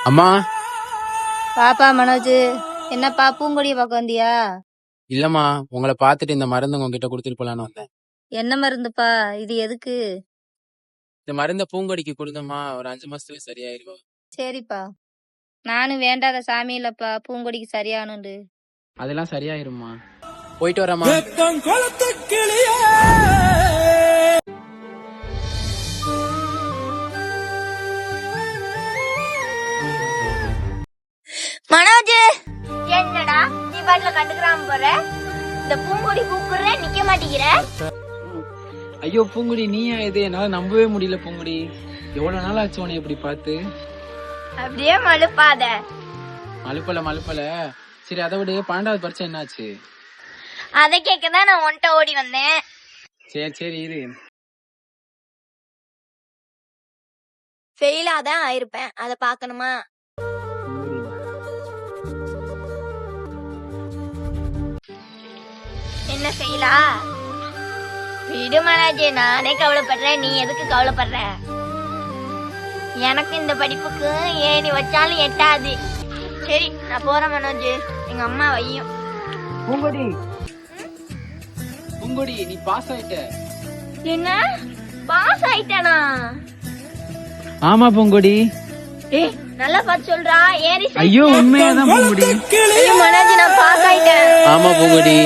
அம்மா. பாப்பா மனோஜ், என்னப்பா பூங்கொடிய பார்க்க வந்தியா? இல்லம்மா, உங்களை பார்த்துட்டு இந்த மருந்து உங்ககிட்ட கொடுத்துட்டு போலான்னு வந்தேன். என்ன மருந்துப்பா இது? எதுக்கு? இந்த மருந்த பூங்கொடிக்கு கொடுத்தம்மா, ஒரு 5 மாசத்துல சரியாயிருவா. சரிப்பா. நானும் வேண்டாத சாமி இல்லப்பா பூங்கொடிக்கு சரியானுண்டு. அதெல்லாம் சரியாயிரும்மா. போயிட்டு வரேம்மா. மனோஜ், என்னடா நீ பாட்டுல கண்டுக்கிறாம போற? இந்த பூங்கொடி கூப்பிடுற நிக்க மாட்டேங்கிற. ஐயோ பூங்குடி, நீயா இது? என்னால நம்பவே முடியல பூங்குடி. எவ்வளவு நாள் ஆச்சு உன்னை இப்படி பார்த்து. அப்படியே மழுப்பாத. மழுப்பல. சரி, அதை விட 12வது பரீட்சை என்னாச்சு? அதை கேட்கதான் நான் உன்கிட்ட ஓடி வந்தேன். சரி இரு. ஃபெயிலா தான் ஆயிருப்பேன், அதை பாக்கணுமா? என்ன ஃபெயிலா? விடு மனோஜ், நானே கவலைப்படுறேன், நீ எதுக்கு கவலைப்படுற? எனக்கு இந்த படிப்புக்கு ஏணி வச்சாலும் எட்டாது. சரி, நான் போறேன் மனோஜ், எங்க அம்மா வையும். பூங்குடி, நீ பாஸ் ஆயிட்ட. என்ன பாஸ் ஆயிட்டானா? ஆமா பூங்குடி. ஏய், நல்லா பார்த்து சொல்றா. ஏறி ஐயோ உண்மையாதான் பூங்குடி. ஐயோ மனோஜ், நான் பாஸ் ஆயிட்டேன். ஆமா பூங்குடி.